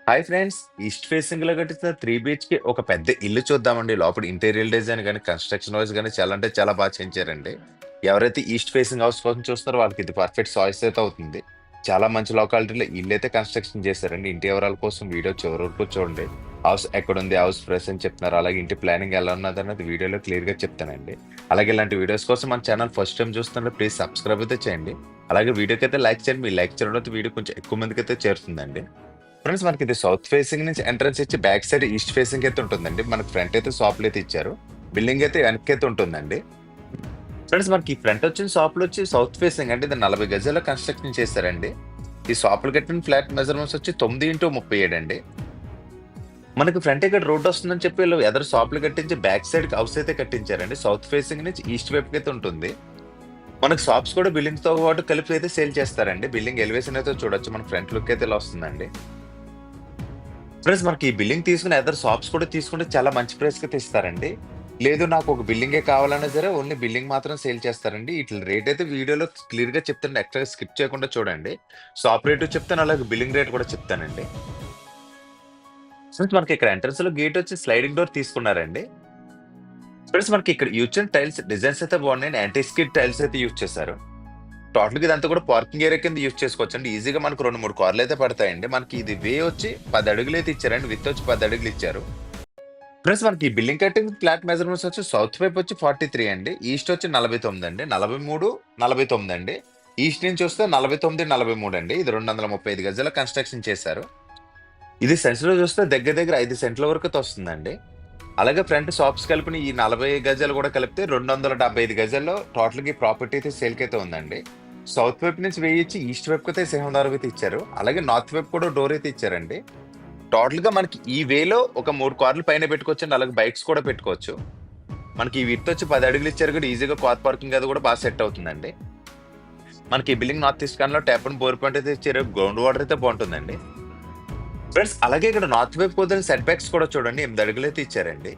Hi friends! East ఫేసింగ్‌లో కట్టించిన 3 BHK ఒక పెద్ద ఇల్లు చూద్దామండి. లోపల ఇంటీరియర్ డిజైన్ గాని, కన్‌స్ట్రక్షన్ వైస్ గాని చాలా అంటే చాలా చేయించారండి. ఎవరైతే ఈస్ట్ ఫేసింగ్ హౌస్ కోసం చూస్తున్నారో వాళ్ళకి ఇది పర్ఫెక్ట్ చాయిస్ అయితే అవుతుంది. చాలా మంచి లొకాలిటీలో ఇల్లైతే కన్‌స్ట్రక్షన్ చేశారండి. ఇంటి వివరాల కోసం వీడియో చివరి వరకు చూడండి. హౌస్ ఎక్కడుంది? హౌస్ ప్రైస్ అని చెప్తున్నారు. అలాగే ఇంటి ప్లానింగ్ ఎలా ఉన్నదన్నది వీడియోలో క్లియర్‌గా చెప్తానండి. అలాగే ఇలాంటి వీడియోస్ కోసం మన ఛానల్ ఫస్ట్ టైమ్ చూస్తున్నట్లయితే ప్లీజ్ సబ్స్క్రైబ్ అయితే చేయండి. అలాగే వీడియోకైతే లైక్ చేయండి. మీరు లైక్ చేయడం వల్ల వీడియో కొంచెం ఎక్కువ మందికైతే చేరుతుందండి. ఫ్రెండ్స్ మనకిది సౌత్ ఫేసింగ్ నుంచి ఎంట్రన్స్ ఇచ్చి బ్యాక్ సైడ్ ఈస్ట్ ఫేసింగ్ అయితే ఉంటుందండి. మనకి ఫ్రంట్ అయితే షాపులు అయితే ఇచ్చారు. బిల్డింగ్ అయితే వెనకైతే ఉంటుందండి. ఫ్రెండ్స్ మనకి ఈ ఫ్రంట్ వచ్చిన షాపులు వచ్చి సౌత్ ఫేసింగ్ అంటే ఇది 40 గజాల్లో కన్స్ట్రక్షన్ చేశారండి. ఈ షాపులు కట్టిన ఫ్లాట్ మెజర్మెంట్స్ వచ్చి 9x37 అండి. మనకి ఫ్రంట్ ఇక్కడ రోడ్ వస్తుందని చెప్పి వీళ్ళు ఎదరు షాపులు కట్టించి బ్యాక్ సైడ్ హౌస్ అయితే కట్టించారండి. సౌత్ ఫేసింగ్ నుంచి ఈస్ట్ వైపుకి అయితే ఉంటుంది. మనకి షాప్స్ కూడా బిల్డింగ్ తో పాటు కలిపి అయితే సేల్ చేస్తారండి. బిల్డింగ్ ఎలివేషన్ అయితే చూడొచ్చు. మన ఫ్రంట్ లుక్ అయితే ఇలా వస్తుందండి. ఫ్రెండ్స్ మనకి ఈ బిల్డింగ్ తీసుకుని అదర్ షాప్స్ కూడా తీసుకుంటే చాలా మంచి ప్రైస్ కి ఇస్తారండి. లేదు నాకు ఒక బిల్డింగే కావాలన్నా సరే ఓన్లీ బిల్డింగ్ మాత్రం సేల్ చేస్తారండి. ఇట్లా రేట్ అయితే వీడియోలో క్లియర్ గా చెప్తాను. ఎక్కడ స్కిప్ చేయకుండా చూడండి. షాప్ రేటు చెప్తాను, అలాగే బిల్డింగ్ రేట్ కూడా చెప్తానండి. ఫ్రెండ్స్ మనకి ఇక్కడ ఎంట్రన్స్ లో గేట్ వచ్చి స్లైడింగ్ డోర్ తీసుకున్నారండి. ఫ్రెండ్స్ మనకి ఇక్కడ యూజ్ టైల్స్ డిజైన్స్ అయితే బాగున్నాయండి. యాంటీ స్కిడ్ టైల్స్ అయితే యూజ్ చేశారు. టోటల్‌గా ఇదంతా కూడా పార్కింగ్ ఏరియా కింద యూజ్ చేసుకోవచ్చండి. ఈజీగా మనకు 2, 3 కార్లు అయితే పడతాయండి. మనకి ఇది వే వచ్చి 10 అడుగులు అయితే ఇచ్చారండి. విడ్త్ వచ్చి 10 అడుగులు ఇచ్చారు. ప్లస్ మనకి ఈ బిల్డింగ్ కట్టింగ్ ఫ్లాట్ మెజర్మెంట్స్ వచ్చి సౌత్ వైపు వచ్చి 43 అండి. ఈస్ట్ వచ్చి 49 అండి. 43, 49 అండి. ఈస్ట్ నుంచి వస్తే 49, 43 అండి. ఇది 235 గజాల కన్స్ట్రక్షన్ చేశారు. ఇది సెంట్స్ లో చూస్తే దగ్గర దగ్గర 5 సెంట్ల వరకు అయితే వస్తుందండి. అలాగే ఫ్రంట్ షాప్స్ కలిపిన ఈ 40 గజాలు కూడా కలిపితే 275 గజాల్లో టోటల్‌గా ఈ ప్రాపర్టీ అయితే సేల్‌కి అయితే ఉందండి. సౌత్ వైపు నుంచి వేయించి ఈస్ట్ వైపుకి అయితే సింహద్వారం అయితే ఇచ్చారు. అలాగే నార్త్ వైపు కూడా డోర్ అయితే ఇచ్చారండి. టోటల్ గా మనకి ఈ వేలో ఒక 3 కార్లు పైన పెట్టుకోవచ్చు. అలాగే బైక్స్ కూడా పెట్టుకోవచ్చు. మనకి ఈ విడ్త్ వచ్చి 10 అడుగులు ఇచ్చారు కూడా ఈజీగా కార్ పార్కింగ్ అది కూడా బాగా సెట్ అవుతుందండి. మనకి ఈ building north east corner tap and bore point అయితే ఇచ్చారు. గ్రౌండ్ వాటర్ అయితే బాగుంటుందండి. ఫ్రెండ్స్ అలాగే ఇక్కడ నార్త్ వైపు పోతే సెట్ బ్యాక్స్ కూడా చూడండి 8 అడుగులు అయితే ఇచ్చారండి.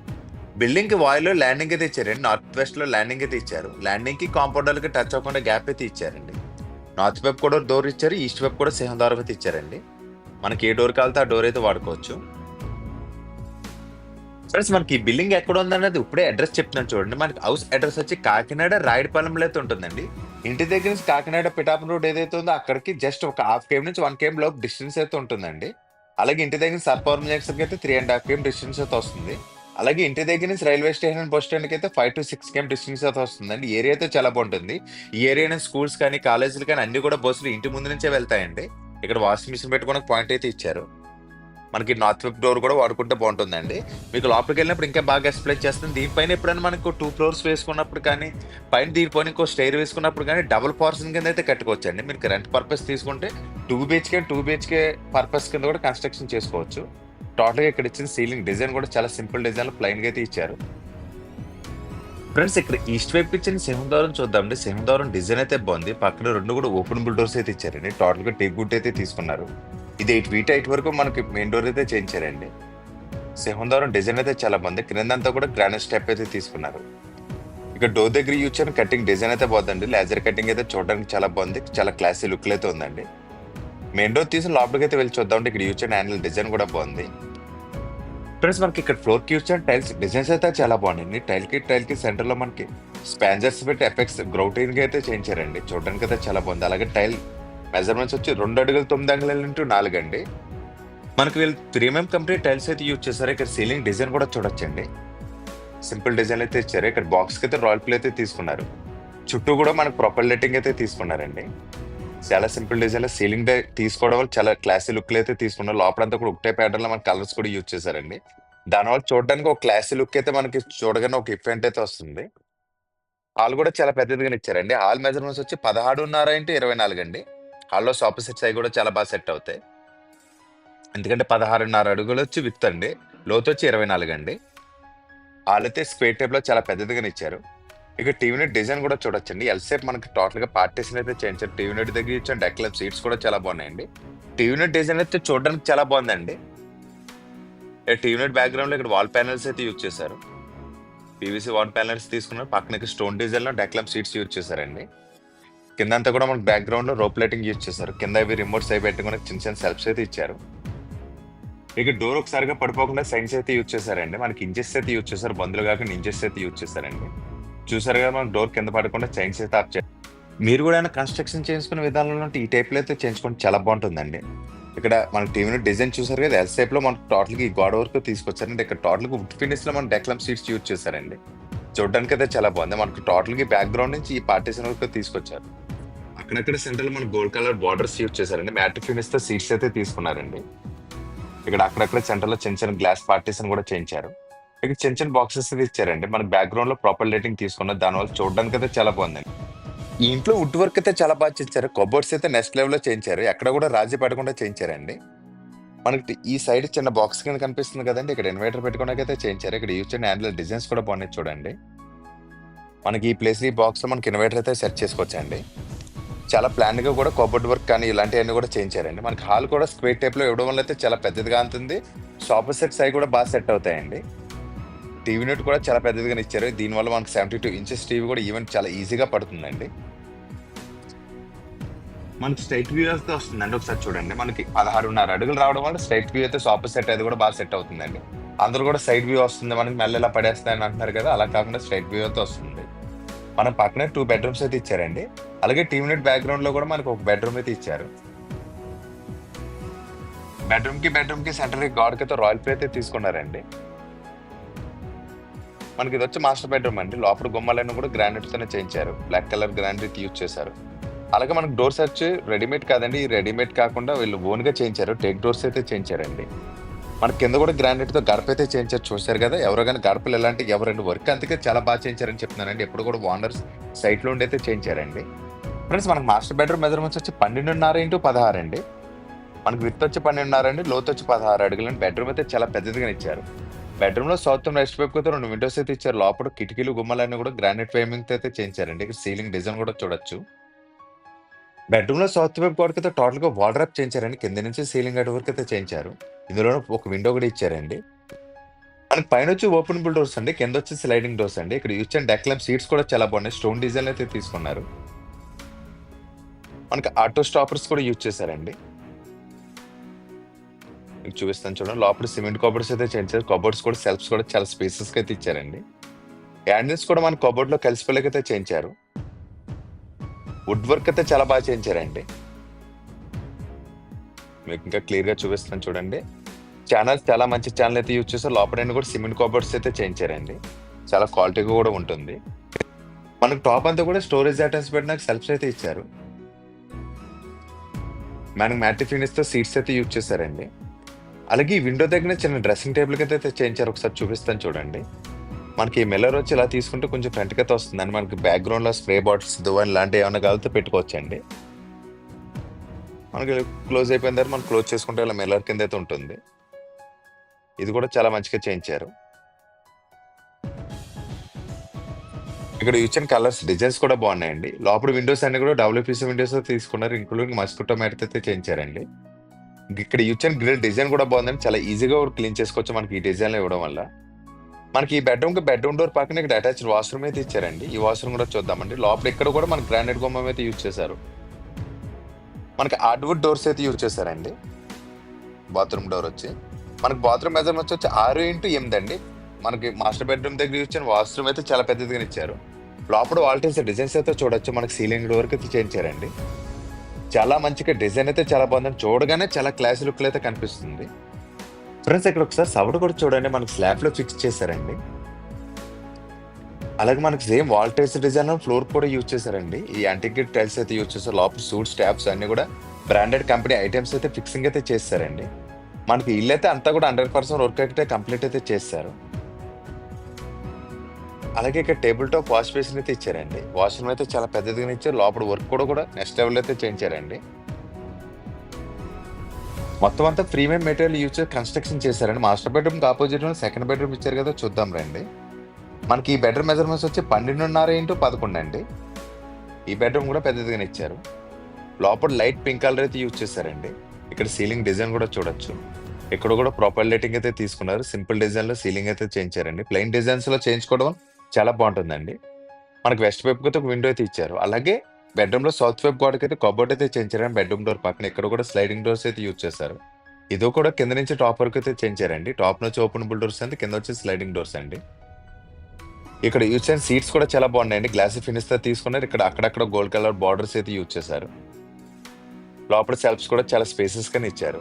బిల్డింగ్ కి వాయిలో ల్యాండింగ్ అయితే ఇచ్చారండి. నార్త్ వెస్ట్ లో ల్యాండింగ్ అయితే ఇచ్చారు. ల్యాండింగ్ కి కాంపౌండర్ కి టచ్ అవ్వకుండా గ్యాప్ అయితే ఇచ్చారండి. నార్త్ వైపు కూడా డోర్ ఇచ్చారు. ఈస్ట్ వైపు కూడా సింహద్వారం అయితే ఇచ్చారండి. మనకి ఏ డోర్ కావాలితే ఆ డోర్ అయితే వాడుకోవచ్చు. ఫ్రెండ్స్ మనకి ఈ బిల్డింగ్ ఎక్కడ ఉందన్నది ఇప్పుడే అడ్రస్ చెప్తున్నాను చూడండి. మనకి హౌస్ అడ్రస్ వచ్చి కాకినాడ రాయడపాలెంలో అయితే ఉంటుందండి. ఇంటి దగ్గర నుంచి కాకినాడ పిఠాపురం రోడ్ ఏదైతే ఉందో అక్కడికి జస్ట్ ఒక 1/2 km నుంచి 1 km లోపు డిస్టెన్స్ అయితే ఉంటుందండి. అలాగే ఇంటి దగ్గర సర్పవరం జంక్షన్ అయితే 3.5 km డిస్టెన్స్ అయితే వస్తుంది. అలాగే ఇంటి దగ్గర నుంచి రైల్వే స్టేషన్ బస్ స్టాండ్ కి అయితే 5 to 6 km డిస్టెన్స్ అయితే వస్తుందండి. ఏరియా అయితే చాలా బాగుంటుంది. ఈ ఏరియా నుంచి స్కూల్స్ కానీ కాలేజీలు కానీ అన్ని కూడా బస్సులు ఇంటి ముందు నుంచే వెళ్తాయండి. ఇక్కడ వాషింగ్ మిషన్ పెట్టుకోవడానికి పాయింట్ అయితే ఇచ్చారు. మనకి నార్త్ వెబ్ డోర్ కూడా వాడుకుంటే బాగుంటుందండి. మీకు లోపలికి వెళ్ళినప్పుడు ఇంకా బాగా ఎక్స్ప్లెయిన్ చేస్తుంది. దీనిపైన ఎప్పుడైనా మనకు 2 ఫ్లోర్స్ వేసుకున్నప్పుడు కానీ పైన దీనిపైన ఇంకో స్టైర్ వేసుకున్నప్పుడు కానీ డబుల్ పోర్షన్ కింద అయితే కట్టుకోవచ్చండి. మీకు రెంట్ పర్పస్ తీసుకుంటే 2 BHK పర్పస్ కింద కూడా కన్స్ట్రక్షన్ చేసుకోవచ్చు. టోటల్గా ఇక్కడ ఇచ్చిన సీలింగ్ డిజైన్ కూడా చాలా సింపుల్ డిజైన్ ప్లైన్ గా అయితే ఇచ్చారు. ఫ్రెండ్స్ ఇక్కడ ఈస్ట్ వైపు ఇచ్చిన సింహద్వారం చూద్దామండి. సింహద్వారం డిజైన్ అయితే బాగుంది. పక్కన 2 కూడా ఓపెనబుల్ డోర్స్ అయితే ఇచ్చారండి. టోటల్ గా టేక్ వుడ్ అయితే తీసుకున్నారు. ఇది 8 feet హైట్ వరకు మనకి మెయిన్ డోర్ అయితే చేయించారండి. సింహద్వారం డిజైన్ అయితే చాలా బాగుంది. క్రిందంతా కూడా గ్రానైట్ స్టెప్ అయితే తీసుకున్నారు. ఇక డోర్ దగ్గర యూజ్ చేసిన కటింగ్ డిజైన్ అయితే బాగుందండి. లేజర్ కటింగ్ అయితే చూడడానికి చాలా బాగుంది. చాలా క్లాసీ లుక్ అయితే ఉందండి. మెయిన్ డోర్ తీసి లోపలికి అయితే వెళ్ళి చూద్దామంటే ఇక్కడ యూజ్ చేసిన హ్యాండిల్ డిజైన్ కూడా బాగుంది. ఫ్రెండ్స్ మనకి ఇక్కడ ఫ్లోర్ కి యూజ్ చేసిన టైల్స్ డిజైన్స్ అయితే చాలా బాగున్నాయండి. టైల్ కి సెంటర్ లో మనకి స్పాంజర్స్ పెట్టి ఎఫెక్ట్స్ గ్రౌటింగ్ అయితే చేయించారండి. చూడడానికి అయితే చాలా బాగుంది. అలాగే టైల్ మెజర్మెంట్స్ వచ్చి 2 అడుగులు 9 అంగుళాలు ఇంటూ 4 అండి. మనకి వీళ్ళు ప్రీమియం కంపెనీ టైల్స్ అయితే యూజ్ చేశారు. ఇక్కడ సీలింగ్ డిజైన్ కూడా చూడొచ్చండి. సింపుల్ డిజైన్ అయితే ఇచ్చారు. ఇక్కడ బాక్స్ కి అయితే రాయల్ ప్లే అయితే తీసుకున్నారు. చుట్టూ కూడా మనకు ప్రాపర్ లైటింగ్ అయితే తీసుకున్నారండి. చాలా సింపుల్ డిజైన్ లో సీలింగ్ తీసుకోవడం వల్ల చాలా క్లాసీ లుక్ అయితే తీసుకున్నారు. లోపలంతా కూడా ఒకటే ప్యాటర్న్ లో మన కలర్స్ కూడా యూజ్ చేశారండి. దానివల్ల చూడడానికి ఒక క్లాసీ లుక్ అయితే మనకి చూడగానే ఒక ఇఫెంట్ అయితే వస్తుంది. హాల్ కూడా చాలా పెద్దదిగా ఇచ్చారండి. హాల్ మెజర్మెంట్స్ వచ్చి 16.5x24 అండి. హాల్లో సోఫా సెట్స్ అవి కూడా చాలా బాగా సెట్ అవుతాయి. ఎందుకంటే 16.5 అడుగులు వచ్చి విత్ అండి. లోతు వచ్చి 24 అండి. హాల్ అయితే స్క్వేర్ టైప్ లో చాలా పెద్దదిగా ఇచ్చారు. ఇక టీవీ యూనిట్ డిజైన్ కూడా చూడొచ్చండి. ఎల్సేప్ మనకి టోటల్ గా పార్టీషన్ అయితే చేయించారు. టీవీ యూనిట్ దగ్గర ఇచ్చిన డెక్లబ్ సీట్స్ కూడా చాలా బాగున్నాయండి. టీవీ యూనిట్ డిజైన్ అయితే చూడడానికి చాలా బాగుందండి. టీవీ యూనిట్ బ్యాక్గ్రౌండ్ లో ఇక్కడ వాల్ ప్యానల్స్ అయితే యూజ్ చేశారు. పీవీసీ వాల్ ప్యానల్స్ తీసుకున్నారు. పక్కన స్టోన్ డిజైన్ లో డెక్లబ్ సీట్స్ యూజ్ చేశారండి. కిందంతా కూడా మనకి బ్యాక్గ్రౌండ్ లో రోప్ లైటింగ్ యూజ్ చేశారు. కింద ఇవి రిమోట్స్ అవి పెట్టుకుని చిన్న చిన్న సెల్ఫ్స్ అయితే ఇచ్చారు. ఇక డోర్ ఒకసారిగా పడిపోకుండా సైన్స్ అయితే యూజ్ చేశారండి. మనకి ఇంచెస్ అయితే యూజ్ చేశారు. బందులు కాకుండా ఇంచెస్ అయితే యూజ్ చేశారండి. చూసారు కదా మనకు డోర్ కింద పడకుండా చైన్స్ అయితే ఆఫ్ చేయాలి. మీరు కూడా ఏమైనా కన్స్ట్రక్షన్ చేయించుకునే విధానంలో ఉంటే ఈ టైప్లో అయితే చేయించుకుంటే చాలా బాగుంటుందండి. ఇక్కడ మనకి టీవీ డిజైన్ చూసారు కదా, ఎల్ షేప్ లో మనకు టోటల్ ఈ గోడ వరకు తీసుకొచ్చారండి. ఇక్కడ టోటల్ గా వుడ్ ఫినిష్ లో మన డెక్లమ్ సీట్స్ యూజ్ చేశారండి. చూడడానికి అయితే చాలా బాగుంది. మనకు టోటల్ గా బ్యాక్గ్రౌండ్ నుంచి ఈ పార్టీషన్ వరకు తీసుకొచ్చారు. అక్కడక్కడ సెంటర్ మన గోల్డ్ కలర్ బార్డర్స్ యూజ్ చేశారండి. మ్యాట్ ఫినిష్ తో సీట్స్ అయితే తీసుకున్నారండి. ఇక్కడ అక్కడక్కడ సెంటర్ లో చిన్న చిన్న గ్లాస్ పార్టీషన్ కూడా చేయించారు. ఇక్కడ చిన్న చిన్న బాక్సెస్ అయితే ఇచ్చారండి. మనకి బ్యాక్గ్రౌండ్ లో ప్రాపర్ లైటింగ్ తీసుకున్నారు. దానివల్ల చూడడానికి అయితే చాలా బాగుందండి. ఈ ఇంట్లో వుడ్ వర్క్ అయితే చాలా బాగా చేయించారు. కబోర్డ్స్ అయితే నెక్స్ట్ లెవెల్ లో చేయించారు. ఎక్కడ కూడా రాజీ పడకుండా చేయించారండి. మనకి ఈ సైడ్ చిన్న బాక్స్ కింద కనిపిస్తుంది కదండి, ఇక్కడ ఇన్వర్టర్ పెట్టుకోవడానికైతే చేయించారు. ఇక్కడ యూజ్ చేసిన హ్యాండిల్ డిజైన్స్ కూడా బాగున్నాయి చూడండి. మనకి ఈ ప్లేస్ ఈ బాక్స్ లో మనకి ఇన్వర్టర్ అయితే సెట్ చేసుకోవచ్చండి. చాలా ప్లాన్ గా కూడా కబోర్డ్ వర్క్ కానీ ఇలాంటివన్నీ కూడా చేయించారండి. మనకి హాల్ కూడా స్క్వేర్ టైప్ లో ఇవ్వడం వల్ల అయితే చాలా పెద్దదిగా ఉంటుంది. సోఫా సెట్స్ అవి కూడా బాగా సెట్ అవుతాయండి. టీవీ యూనిట్ కూడా చాలా పెద్దదిగా ఇచ్చారు. దీనివల్ల మనకి 72 ఇంచెస్ టీవీ కూడా ఈవెన్ చాలా ఈజీగా పడుతుందండి. మనకి స్ట్రైట్ వ్యూ అయితే వస్తుందండి. ఒకసారి చూడండి, మనకి 16.5 అడుగులు రావడం వల్ల స్ట్రైట్ వ్యూ అయితే సోఫా సెట్ అది కూడా బాగా సెట్ అవుతుందండి. అందరూ కూడా సైడ్ వ్యూ వస్తుంది, మనకి మెల్ల ఇలా పడేస్తాయని అంటున్నారు కదా, అలా కాకుండా స్ట్రైట్ వ్యూ అయితే వస్తుంది. మనం పక్కనే 2 బెడ్రూమ్స్ అయితే ఇచ్చారండి. అలాగే టీవీ యూనిట్ బ్యాక్గ్రౌండ్ లో కూడా మనకి ఒక బెడ్రూమ్ అయితే ఇచ్చారు. బెడ్రూమ్ కి సెంటర్ గార్డ్ అయితే రాయల్ ప్లే అయితే తీసుకున్నారండి. మనకి ఇది వచ్చి మాస్టర్ బెడ్రూమ్ అండి. లోపల గుమ్మాలన్నీ కూడా గ్రానైట్ తోనే చేయించారు. బ్లాక్ కలర్ గ్రానైట్ యూజ్ చేశారు. అలాగే మనకు డోర్స్ వచ్చి రెడీమేడ్ కాదండి. ఈ రెడీమేడ్ కాకుండా వీళ్ళు ఓన్ గా చేయించారు. టేక్ డోర్స్ అయితే చేయించారండి. మన కింద కూడా గ్రానైట్ తో గడప అయితే చేయించారు. చూసారు కదా, ఎవరో కానీ గడపలు ఎలాంటి ఎవరండి వర్క్ అందుకే చాలా బాగా చేయించారని చెప్తున్నానండి. ఎప్పుడు కూడా ఓనర్స్ సైట్ లో ఉండి అయితే చేయించారండి. ఫ్రెండ్స్, మనకి మాస్టర్ బెడ్రూమ్ మెజర్మెంట్స్ వచ్చి 12.5x16 అండి. మనకి విత్ వచ్చి 12.5 అండి, లోతు వచ్చి 16 అడుగులు అండి. బెడ్రూమ్ అయితే చాలా పెద్దదిగా ఇచ్చారు. బెడ్రూమ్ లో సౌత్ వెస్ట్ వైపు అయితే 2 విండోస్ అయితే ఇచ్చారు. లోపల కిటికీలు గుమ్మలన్నీ కూడా గ్రానైట్ ఫ్రేమింగ్ అయితే చేయించారండి. ఇక్కడ సీలింగ్ డిజైన్ కూడా చూడొచ్చు. బెడ్రూమ్ లో సౌత్ వైపు గోడకైతే టోటల్ గా వాల్ డ్రాప్ చేయించారండి. కింద నుంచి సీలింగ్ అటు వరకు అయితే చేయించారు. ఇందులో ఒక విండో కూడా ఇచ్చారండి. మనకి పైన వచ్చి ఓపెనబుల్ డోర్స్ అండి, కింద వచ్చి స్లైడింగ్ డోర్స్ అండి. ఇక్కడ యూజ్ చేసిన డెక్లమ్ సీట్స్ కూడా చాలా బాగున్నాయి. స్టోన్ డిజైన్ అయితే తీసుకున్నారు. మనకి ఆటో స్టాపర్స్ కూడా యూజ్ చేశారండి. మీకు చూపిస్తాను చూడండి. లోపల సిమెంట్ కబోర్డ్స్ అయితే చేయించారు. కబోర్డ్స్ కూడా సెల్ఫ్స్ కూడా చాలా స్పేసెస్ అయితే ఇచ్చారండి. హ్యాండిల్స్ కూడా మన కబోర్డ్ లో కలిసిపోలేకైతే చేయించారు. వుడ్ వర్క్ అయితే చాలా బాగా చేయించారండి. మీకు ఇంకా క్లియర్ గా చూపిస్తాను చూడండి. ఛానల్స్ చాలా మంచి ఛానల్ అయితే యూజ్ చేస్తారు. లోపల కూడా సిమెంట్ కబోర్డ్స్ అయితే చేయించారండి. చాలా క్వాలిటీగా కూడా ఉంటుంది. మనకు టాప్ అంతా కూడా స్టోరేజ్ ఐటమ్స్ పెట్టిన సెల్ఫ్స్ అయితే ఇచ్చారు. మనకి మ్యాట్ ఫినిష్ తో సీట్స్ అయితే యూజ్ చేశారండి. అలాగే ఈ విండో దగ్గర చిన్న డ్రెస్సింగ్ టేబుల్ అయితే చేయించారు. ఒకసారి చూపిస్తాను చూడండి. మనకి మిల్లర్ వచ్చి ఇలా తీసుకుంటే కొంచెం ఫ్రంట్ కి అయితే వస్తుందండి. మనకి బ్యాక్గ్రౌండ్ లో స్ప్రే బాటిల్స్ దువ్వని లాంటివి ఏమైనా కలిగితే పెట్టుకోవచ్చండి. మనకి క్లోజ్ అయిపోయిన తర్వాత మనం క్లోజ్ చేసుకుంటే ఇలా మిల్లర్ కింద అయితే ఉంటుంది. ఇది కూడా చాలా మంచిగా చేయించారు. ఇక్కడ ఇచ్చిన కలర్స్ డిజైన్స్ కూడా బాగున్నాయండి. లోపల విండోస్ అన్ని కూడా WPC విండోస్ తీసుకున్నారు. ఇంక్లూడింగ్ మస్కిటో మ్యాట్ అయితే చేయించారండి. ఇక్కడ ఇచ్చిన గ్రిల్ డిజైన్ కూడా బాగుందండి. చాలా ఈజీగా క్లీన్ చేసుకోవచ్చు మనకి ఈ డిజైన్ ఇవ్వడం వల్ల. మనకి ఈ బెడ్రూమ్ డోర్ పక్కన ఇక్కడ అటాచ్డ్ వాష్రూమ్ అయితే ఇచ్చారండి. ఈ వాష్రూమ్ కూడా చూద్దామండి. లోపల ఇక్కడ కూడా మనకి గ్రానైట్ గుమ్మం అయితే యూజ్ చేశారు. మనకి హార్డ్వుడ్ డోర్స్ అయితే యూజ్ చేశారండి. బాత్రూమ్ డోర్ వచ్చి మనకి బాత్రూమ్ మెజర్మెంట్స్ వచ్చి 6x8 అండి. మనకి మాస్టర్ బెడ్రూమ్ దగ్గర ఇచ్చిన వాష్రూమ్ అయితే చాలా పెద్దదిగా ఇచ్చారు. లోపల వాల్టైల్స్ డిజైన్స్ అయితే చూడొచ్చు. మనకి సీలింగ్ డోర్ అయితే చేయించారండి. చాలా మంచిగా డిజైన్ అయితే చాలా బాగుందండి. చూడగానే చాలా క్లాస్ లుక్ అయితే కనిపిస్తుంది. ఫ్రెండ్స్, ఇక్కడ ఒకసారి సవడ్ కూడా చూడండి. మనకి స్లాబ్ లో ఫిక్స్ చేశారండి. అలాగే మనకి same wall tiles design floor కూడా యూజ్ చేశారండి. ఈ యాంటిక్ టైల్స్ అయితే యూజ్ చేస్తారు. లోపల సూట్ స్టాప్స్ అన్ని కూడా బ్రాండెడ్ కంపెనీ ఐటమ్స్ అయితే ఫిక్సింగ్ అయితే చేస్తారండి. మనకి ఇల్లు అయితే అంతా కూడా 100% వర్క్ అయితే కంప్లీట్ అయితే చేస్తారు. అలాగే ఇక్కడ టేబుల్ టాప్ వాష్ బేసిన్ అయితే ఇచ్చారండి. వాష్రూమ్ అయితే చాలా పెద్దదిగా ఇచ్చారు. లోపల వర్క్ కూడా నెక్స్ట్ లెవెల్ అయితే చేయించారండి. మొత్తం అంతా ప్రీమియం మెటీరియల్ యూజ్ చేసి కన్స్ట్రక్షన్ చేశారండి. మాస్టర్ బెడ్రూమ్ ఆపోజిట్ లో సెకండ్ బెడ్రూమ్ ఇచ్చారు కదా, చూద్దాం రండి. మనకి ఈ బెడ్రూమ్ మెజర్మెంట్స్ వచ్చి 12.5x11 అండి. ఈ బెడ్రూమ్ కూడా పెద్దదిగానే ఇచ్చారు. లోపల లైట్ పింక్ కలర్ అయితే యూజ్ చేశారండి. ఇక్కడ సీలింగ్ డిజైన్ కూడా చూడొచ్చు. ఇక్కడ కూడా ప్రాపర్ లైటింగ్ అయితే తీసుకున్నారు. సింపుల్ డిజైన్ లో సీలింగ్ అయితే చేయించారండి. ప్లెయిన్ డిజైన్స్ లో చేయించుకోవడం చాలా బాగుంటుందండి. మనకి వెస్ట్ వైపు అయితే ఒక విండో అయితే ఇచ్చారు. అలాగే బెడ్రూమ్ లో సౌత్ వైపు గోడకి అయితే కబోర్డ్ అయితే చేయించారండి. బెడ్రూమ్ డోర్ పక్కన ఇక్కడ కూడా స్లైడింగ్ డోర్స్ అయితే యూజ్ చేశారు. ఇదో కూడా కింద నుంచి టాప్ వరకు అయితే చేయించారండి. టాప్ నుంచి ఓపెనబుల్ డోర్స్ అండి, కింద వచ్చి స్లైడింగ్ డోర్స్ అండి. ఇక్కడ యూజ్ చేసిన సీట్స్ కూడా చాలా బాగున్నాయండి. గ్లాసీ ఫినిష్ తో తీసుకున్నారు. ఇక్కడ అక్కడక్కడ గోల్డ్ కలర్ బార్డర్స్ అయితే యూజ్ చేశారు. లోపల సెల్ఫ్స్ కూడా చాలా స్పేసెస్ గానే ఇచ్చారు.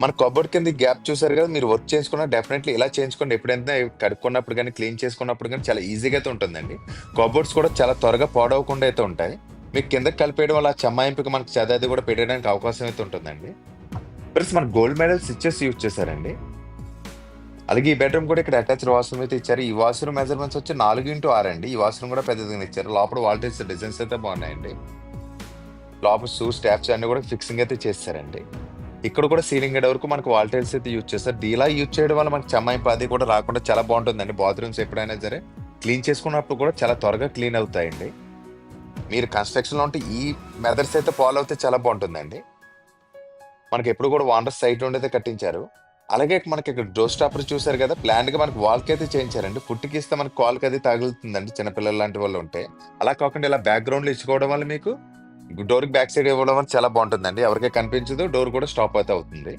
మన కబోర్డ్ కింద గ్యాప్ చూసారు కదా, మీరు వర్క్ చేసుకున్న డెఫినెట్లీ ఇలా చేయించుకోండి. ఎప్పుడైనా కడుక్కున్నప్పుడు కానీ క్లీన్ చేసుకున్నప్పుడు కానీ చాలా ఈజీగా అయితే ఉంటుందండి. కబోర్డ్స్ కూడా చాలా త్వరగా పాడవకుండా అయితే ఉంటాయి. మీకు కిందకి కలిపేయడం వల్ల చెమ్మాయింపుకి మనకి చదది కూడా పెట్టడానికి అవకాశం అయితే ఉంటుందండి. ప్లస్ మన గోల్డ్ మెడల్ స్విచెస్ యూజ్ చేశారండి. అలాగే ఈ బెడ్రూమ్ కూడా ఇక్కడ అటాచ్డ్ వాష్రూమ్ అయితే ఇచ్చారు. ఈ వాష్రూమ్ మెజర్మెంట్స్ వచ్చి 4x6 అండి. ఈ వాష్రూమ్ కూడా పెద్దదిగా ఇచ్చారు. లోపల వాల్టేజ్ డిజైన్స్ అయితే బాగున్నాయండి. లోపల షూ స్టాప్స్ అన్ని కూడా ఫిక్సింగ్ అయితే చేస్తారండి. ఇక్కడ కూడా సీలింగ్ గేట్ వరకు మనకు వాల్ టైల్స్ అయితే యూజ్ చేస్తారు. ఇలా యూజ్ చేయడం వల్ల మనకి చెమ్మాయింపు అది కూడా రాకుండా చాలా బాగుంటుందండి. బాత్రూమ్స్ ఎప్పుడైనా సరే క్లీన్ చేసుకున్నప్పుడు కూడా చాలా త్వరగా క్లీన్ అవుతాయండి. మీరు కన్స్ట్రక్షన్లో ఉంటే ఈ మెథడ్స్ అయితే ఫాలో అయితే చాలా బాగుంటుందండి. మనకి ఎప్పుడు కూడా వాండర్ సైడ్ నుండి అయితే కట్టించారు. అలాగే మనకి ఇక్కడ డోర్ స్టాపర్ చూసారు కదా, ప్లాన్ గా మనకి వాల్కి అయితే చేయించారండి. పుట్టికి ఇస్తే మనకి కాల్కి అది తగులుతుందండి చిన్నపిల్లలు లాంటి వాళ్ళు ఉంటే. అలా కాకుండా ఇలా బ్యాక్గ్రౌండ్ లో ఇచ్చుకోవడం వల్ల మీకు డోర్ కి బ్యాక్ సైడ్ ఇవ్వడం వల్ల చాలా బాగుంటుందండి. ఎవరికీ కనిపించదు, డోర్ కూడా స్టాప్ అయితే అవుతుంది.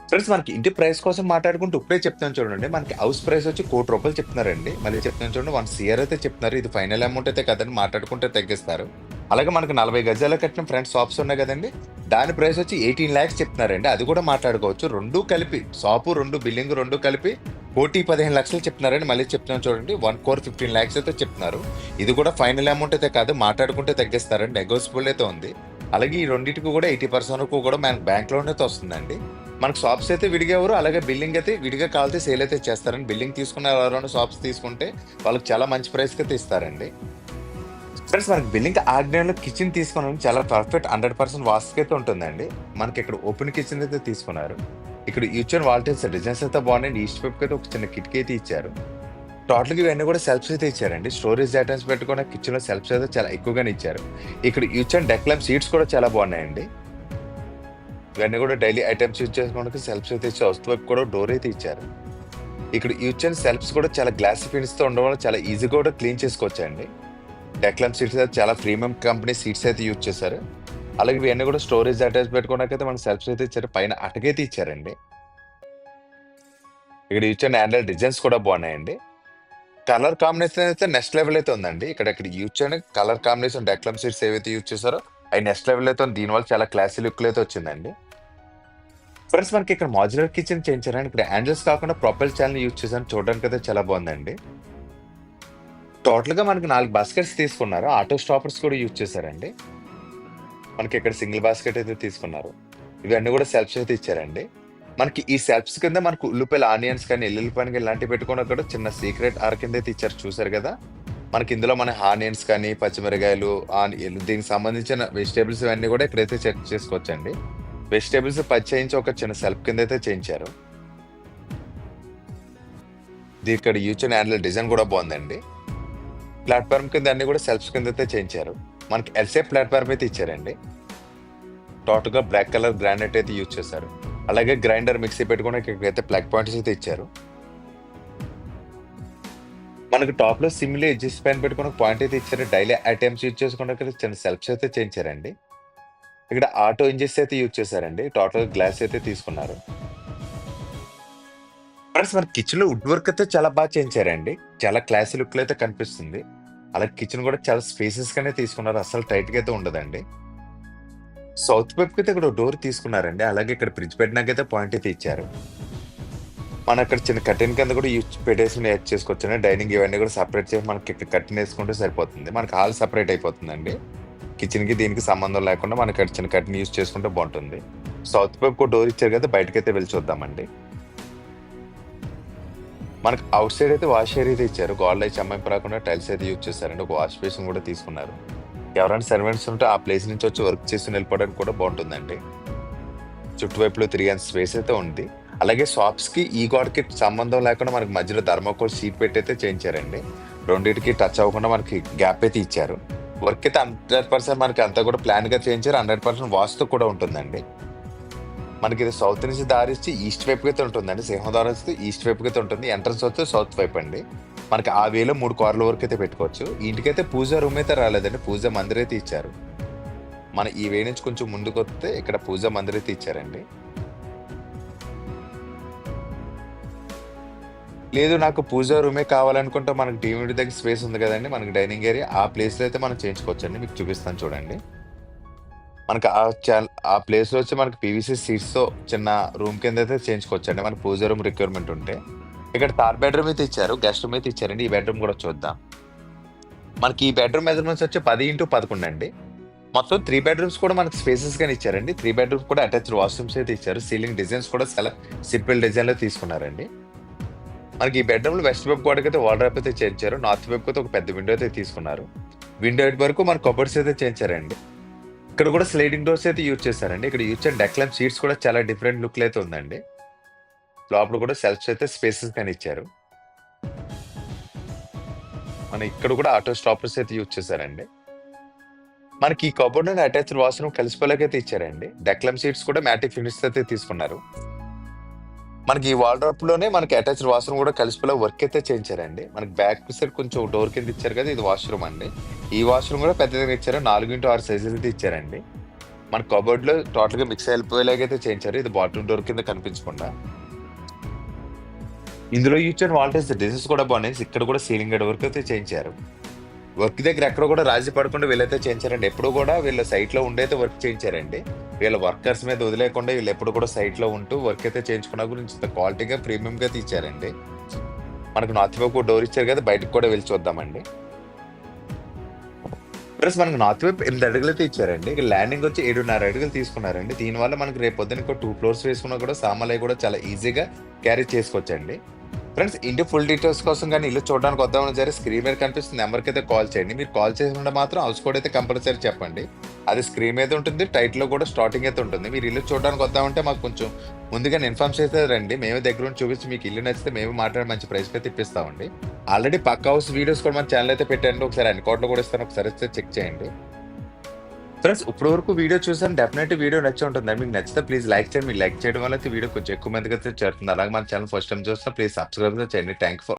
ఫ్రెండ్స్, మనకి ఇంటి ప్రైస్ కోసం మాట్లాడుకుంటూ ఇప్పుడే చెప్తాను చూడండి. మనకి హౌస్ ప్రైస్ వచ్చి ₹1,00,00,000 చెప్తున్నారండి. మళ్ళీ చెప్తాను చూడండి, 1 CR అయితే చెప్తున్నారు. ఇది ఫైనల్ అమౌంట్ అయితే కదండి, మాట్లాడుకుంటే తగ్గిస్తారు. అలాగే మనకి 40 గజాల కట్టిన ఫ్రంట్ షాప్స్ ఉన్నాయి కదండి, దాని ప్రైస్ వచ్చి 18 lakhs చెప్తున్నారండి. అది కూడా మాట్లాడుకోవచ్చు. రెండు కలిపి షాపు, రెండు బిల్డింగ్, రెండు కలిపి 1,15,00,000 చెప్తున్నారండి. మళ్ళీ చెప్తున్నాను చూడండి, 1,15 lakhs అయితే చెప్తున్నారు. ఇది కూడా ఫైనల్ అమౌంట్ అయితే కాదు, మాట్లాడుకుంటే తగ్గిస్తారండి. నెగోసిబుల్ అయితే ఉంది. అలాగే ఈ రెండింటికి కూడా 80% వరకు కూడా మనకి బ్యాంక్ లోన్ అయితే వస్తుందండి. మనకు షాప్స్ అయితే విడిగా ఎవరు, అలాగే బిల్డింగ్ అయితే విడిగా కాలితే సేల్ అయితే చేస్తారండి. బిల్డింగ్ తీసుకున్న ఎవరైనా షాప్స్ తీసుకుంటే వాళ్ళకి చాలా మంచి ప్రైస్కి అయితే ఇస్తారండి. ఫ్రెండ్స్, మనకి బిల్డింగ్ ఆగ్నేయంలో కిచెన్ తీసుకున్నాం, చాలా పర్ఫెక్ట్ 100% వాస్తుకి అయితే ఉంటుందండి. మనకి ఇక్కడ ఓపెన్ కిచెన్ అయితే తీసుకున్నారు. ఇక్కడ యూచర్ వాల్టేజ్ డిజైన్స్ అయితే బాగున్నాయండి. ఈస్ట్ వైపు అయితే ఒక చిన్న కిటికీ అయితే ఇచ్చారు. టోటల్గా ఇవన్నీ కూడా సెల్ఫ్స్ అయితే ఇచ్చారండి. స్టోరేజ్ ఐటమ్స్ పెట్టుకున్న కిచెన్ లో సెల్ఫ్స్ అయితే చాలా ఎక్కువగానే ఇచ్చారు. ఇక్కడ యూచర్ డెక్ ల్యాంప్ సీట్స్ కూడా చాలా బాగున్నాయండి. ఇవన్నీ కూడా డైలీ ఐటమ్స్ యూజ్ చేసుకోవడానికి సెల్ఫ్స్ అయితే ఇచ్చారు. వస్తు వైపు కూడా డోర్ అయితే ఇచ్చారు. ఇక్కడ యూచర్ సెల్ఫ్స్ కూడా చాలా గ్లాసీ ఫినిష్ తో ఉండడం వల్ల చాలా ఈజీగా కూడా క్లీన్ చేసుకోవచ్చండి. డెక్ ల్యాంప్ సీట్స్ అయితే చాలా ప్రీమియం కంపెనీ సీట్స్ అయితే యూజ్ చేశారు. అలాగే ఇవన్నీ కూడా స్టోరేజ్ అటాచ్ పెట్టుకోవడానికి అయితే మనకి సెల్ఫ్స్ అయితే ఇచ్చారు. పైన అటకైతే ఇచ్చారండి. ఇక్కడ యూచర్ హ్యాండిల్ డిజైన్స్ కూడా బాగున్నాయండి. కలర్ కాంబినేషన్ అయితే నెక్స్ట్ లెవెల్ అయితే ఉందండి. ఇక్కడ యూజ్ చేయడానికి colour combination deck lamp seats ఏవైతే యూజ్ చేశారో అవి నెక్స్ట్ లెవెల్ అయితే ఉంది. దీనివల్ల చాలా క్లాసీ లుక్ అయితే వచ్చిందండి. ఫ్రెండ్స్, మనకి ఇక్కడ మాడ్యులర్ కిచెన్ చేయించారని ఇక్కడ హ్యాండిల్స్ కాకుండా ప్రొపైల్ ఛానల్ యూజ్ చేశాను. చూడడానికి అయితే చాలా బాగుందండి. టోటల్ గా మనకి 4 బాస్కెట్స్ తీసుకున్నారు. ఆటో స్టాపర్స్ కూడా యూజ్ చేశారండి. మనకి ఇక్కడ సింగిల్ బాస్కెట్ అయితే తీసుకున్నారు. ఇవన్నీ కూడా సెల్ఫ్స్ అయితే ఇచ్చారండి. మనకి ఈ సెల్ఫ్స్ కింద మనకు ఉల్లిపాయలు, ఆనియన్స్ కానీ ఎల్లుల్లిపాయలు కానీ ఇలాంటివి పెట్టుకున్నా కూడా చిన్న సీక్రెట్ ఆర్ కింద అయితే ఇచ్చారు. చూసారు కదా, మనకి ఇందులో మన ఆనియన్స్ కానీ పచ్చిమిరకాయలు, దీనికి సంబంధించిన వెజిటేబుల్స్ ఇవన్నీ కూడా ఇక్కడైతే చెక్ చేసుకోవచ్చండి. వెజిటేబుల్స్ చేయించి ఒక చిన్న సెల్ఫ్ కింద అయితే చేయించారు. ఇక్కడ యూచర్ హ్యాండిల్ డిజైన్ కూడా బాగుందండి. ప్లాట్ఫామ్ కింద అన్ని కూడా సెల్ఫ్స్ కింద అయితే చేయించారు. మనకి ఎల్సేప్ ప్లాట్ఫామ్ అయితే ఇచ్చారండి. టోటల్ గా బ్లాక్ కలర్ గ్రానైట్ అయితే యూజ్ చేశారు. అలాగే గ్రైండర్, మిక్సీ పెట్టుకోవడానికి ఇక్కడైతే ప్లగ్ పాయింట్స్ అయితే ఇచ్చారు. మనకి టాప్ లో సిమిలీ ఎడ్జస్ట్ పైన పెట్టుకున్న పాయింట్ అయితే ఇచ్చారు. డైలీ ఐటమ్స్ యూజ్ చేసుకోవడానికి చిన్న సెల్ఫ్స్ అయితే చేయించారండి. ఇక్కడ ఆటో ఇంజెస్ అయితే యూజ్ చేశారండి. టోటల్ గ్లాస్ అయితే తీసుకున్నారు. ఫ్రెండ్స్, మన కిచెన్ లో వుడ్ వర్క్ అయితే చాలా బాగా చేయించారండి. చాలా క్లాసీ లుక్ లో అయితే కనిపిస్తుంది. అలాగే కిచెన్ కూడా చాలా స్పేసెస్ గానే తీసుకున్నారు. అసలు టైట్ గా అయితే ఉండదండి. సౌత్ వైపు అయితే ఇక్కడ డోర్ తీసుకున్నారండి. అలాగే ఇక్కడ ఫ్రిడ్జ్ పెట్టినాకైతే పాయింట్ అయితే ఇచ్చారు. మన అక్కడ చిన్న కర్టెన్ కింద కూడా యూజ్ పెట్టేసుకుని యాడ్ చేసుకోవచ్చు. డైనింగ్ ఇవన్నీ కూడా సపరేట్ చేసి మనకి ఇక్కడ కర్టెన్ వేసుకుంటే సరిపోతుంది. మనకి హాల్ సపరేట్ అయిపోతుందండి. కిచెన్ కి దీనికి సంబంధం లేకుండా మనకి ఇక్కడ చిన్న కర్టెన్ యూజ్ చేసుకుంటే బాగుంటుంది. సౌత్ వైపు డోర్ ఇచ్చారు కదా, బయటకైతే వెళ్ళి చూద్దామండి. మనకి అవుట్ సైడ్ అయితే వాష్ ఏరియా అయితే ఇచ్చారు. గోడలు అయితే చెమ్మాయింపు రాకుండా టైల్స్ అయితే యూజ్ చేస్తారండి. ఒక వాష్ బేసిన్ కూడా తీసుకున్నారు. ఎవరైనా సర్వెంట్స్ ఉంటే ఆ ప్లేస్ నుంచి వచ్చి వర్క్ చేసి వెళ్ళిపోవడానికి కూడా బాగుంటుందండి. చుట్టువైపులో తిరిగే స్పేస్ అయితే ఉంది. అలాగే షాప్స్ కి ఈ గోడకి సంబంధం లేకుండా మనకి మధ్యలో థర్మాకోల్ షీట్ పెట్టి అయితే చేయించారండి. రెండింటికి టచ్ అవ్వకుండా మనకి గ్యాప్ అయితే ఇచ్చారు. వర్క్ అయితే 100% మనకి అంతా కూడా ప్లాన్ గా చేయించారు. 100% వాస్తు కూడా ఉంటుందండి. మనకి ఇది సౌత్ నుంచి దారి ఇచ్చి ఈస్ట్ వైపు అయితే ఉంటుందండి. సింహద్వారం వస్తే ఈస్ట్ వైపు అయితే ఉంటుంది. ఎంట్రన్స్ వస్తే సౌత్ వైపు అండి. మనకి ఆ వేలో 3 కార్ల వరకు అయితే పెట్టుకోవచ్చు. ఇంటికైతే పూజ రూమ్ అయితే రాలేదండి. పూజ మందిర్ అయితే ఇచ్చారు. మన ఈ వే నుంచి కొంచెం ముందుకొస్తే ఇక్కడ పూజా మందిర్ అయితే ఇచ్చారండి. లేదు నాకు పూజా రూమే కావాలనుకుంటే మనకు టీవీ దగ్గర స్పేస్ ఉంది కదండీ! మనకి డైనింగ్ ఏరియా. ఆ ప్లేస్‌లో అయితే మనం చేయించుకోవచ్చండి. మీకు చూపిస్తాను చూడండి. మనకు ఆ ప్లేస్‌లో వచ్చి మనకి పీవీసీ సీట్స్‌తో చిన్న రూమ్ కింద అయితే చేయించుకోవచ్చండి. మనకు పూజా రూమ్ రిక్వైర్మెంట్ ఉంటే. ఇక్కడ థర్డ్ బెడ్‌రూమ్ అయితే ఇచ్చారు. గెస్ట్ రూమ్ అయితే ఇచ్చారండి. ఈ బెడ్‌రూమ్ కూడా చూద్దాం. మనకి ఈ బెడ్‌రూమ్ మెజర్‌మెంట్స్ వచ్చి 10x11 అండి. మొత్తం 3 బెడ్‌రూమ్స్ కూడా మనకి స్పేసెస్‌గానే ఇచ్చారండి. 3 బెడ్‌రూమ్స్ కూడా అటాచ్డ్ వాష్‌రూమ్స్ అయితే ఇచ్చారు. సీలింగ్ డిజైన్స్ కూడా చాలా సింపుల్ డిజైన్‌లో తీసుకున్నారండి. మనకి ఈ బెడ్‌రూమ్‌లో వెస్ట్ వైపు గోడకైతే వాల్ డ్రాప్ అయితే చేయించారు. నార్త్ వైపుకి అయితే ఒక పెద్ద విండో అయితే తీసుకున్నారు. విండో వరకు మన కబోర్డ్స్ అయితే చేయించారండి. ఇక్కడ కూడా స్లైడింగ్ డోర్స్ అయితే యూజ్ చేశారండి. ఇక్కడ యూజ్ చేసిన డెక్ ల్యాంప్ షీట్స్ కూడా చాలా డిఫరెంట్ లుక్‌లో అయితే ఉందండి. లోపల కూడా షెల్ఫ్స్ అయితే స్పేసెస్‌గానే ఇచ్చారు. మన ఇక్కడ కూడా ఆటో స్టాపర్స్ అయితే యూజ్ చేశారండి. మనకి ఈ కబోర్డ్‌లోనే అటాచ్డ్ వాష్‌రూమ్ కలిసిపోయేలాగైతే ఇచ్చారండి. డెక్ ల్యాంప్ షీట్స్ కూడా మ్యాటిక్ ఫినిష్ అయితే తీసుకున్నారు. మనకి ఈ వార్డ్‌రోబ్‌లోనే మనకి అటాచ్డ్ వాష్‌రూమ్ కూడా కలిసిపోయేలా వర్క్ అయితే చేయించారండి. మనకి బ్యాక్ సైడ్ కొంచెం డోర్ కింద ఇచ్చారు కదా! ఇది వాష్‌రూమ్ అండి. ఈ వాష్‌రూమ్ కూడా పెద్దగానే ఇచ్చారు. 4x6 సైజులు అయితే ఇచ్చారండి. మన కబోర్డ్‌లో టోటల్‌గా మిక్స్ అయిపోయేలాగైతే చేయించారు. ఇది బాత్రూమ్ డోర్ కింద కనిపించకుండా. ఇందులో యూజ్ చేసిన వాల్టేజ్ డిజైన్స్ కూడా బాగున్నాయి. ఇక్కడ కూడా సీలింగ్ గడ వరకు అయితే చేయించారు. వర్క్ దగ్గర ఎక్కడ కూడా రాజీ పడకుండా వీళ్ళైతే చేయించారండి. ఎప్పుడు కూడా వీళ్ళ సైట్‌లో ఉండైతే వర్క్ చేయించారండి. వీళ్ళ వర్కర్స్ మీద వదిలేయకుండా వీళ్ళు ఎప్పుడు కూడా సైట్‌లో ఉంటూ వర్క్ అయితే చేయించుకున్న గురించి ఇంత క్వాలిటీగా ప్రీమియంగా తీచ్చారండి. మనకు నార్త్ వైపు డోర్ ఇచ్చారు కదా! బయటకు కూడా వెళ్లి చూద్దామండి. ప్లస్ మనకు నార్త్ వైపు 8 అడుగులైతే ఇచ్చారండి. ఇక్కడ ల్యాండింగ్ వచ్చి 7.5 అడుగులు తీసుకున్నారండి. దీనివల్ల మనకు రేపు పొద్దున ఇంకో 2 ఫ్లోర్స్ వేసుకున్నా కూడా సామాన్లయి కూడా చాలా ఈజీగా క్యారీ చేసుకోవచ్చండి. ఫ్రెండ్స్ ఇంటి ఫుల్ డీటెయిల్స్ కోసం గాని ఇల్లు చూడడానికి వద్దామని సరే స్క్రీన్ మీద కనిపిస్తున్న నెంబర్‌కైతే కాల్ చేయండి. మీరు కాల్ చేసినప్పుడు మాత్రం హౌస్ కోడ్ అయితే కంపల్సరీ చెప్పండి. అది స్క్రీన్ మీద ఉంటుంది. టైటిల్‌లో కూడా స్టార్టింగ్ అయితే ఉంటుంది. మీరు ఇల్లు చూడడానికి వద్దామంటే మాకు కొంచెం ముందుగానే ఇన్ఫార్మ్ చేస్తే రండి. మేమే దగ్గరుండి చూపించి మీకు ఇల్లు నచ్చితే మేమే మాట్లాడి మంచి ప్రైస్‌కి అయితే ఇప్పిస్తామండి. ఆల్రెడీ పక్కా హౌస్ వీడియోస్ కూడా మన ఛానెల్ అయితే పెట్టానండి. ఒకసారి అన్‌కోట్లో కూడా ఇస్తాను. ఒకసారి అయితే చెక్ చేయండి. ఫ్రెండ్స్ ఇప్పటి వరకు వీడియో చూసాను. డెఫినెట్‌లీ వీడియో నచ్చే ఉంటుంది. మీకు నచ్చితే ప్లీజ్ లైక్ చేయండి. మీరు లైక్ చేయడం వల్ల అయితే వీడియో కొంచెం ఎక్కువ మందికి అయితే చేరుతుంది. అలాగే మన ఛానెల్ ఫస్ట్ టైమ్ చూస్తున్నా ప్లీజ్ సబ్స్క్రైబ్ అయితే చేయండి. Thank you for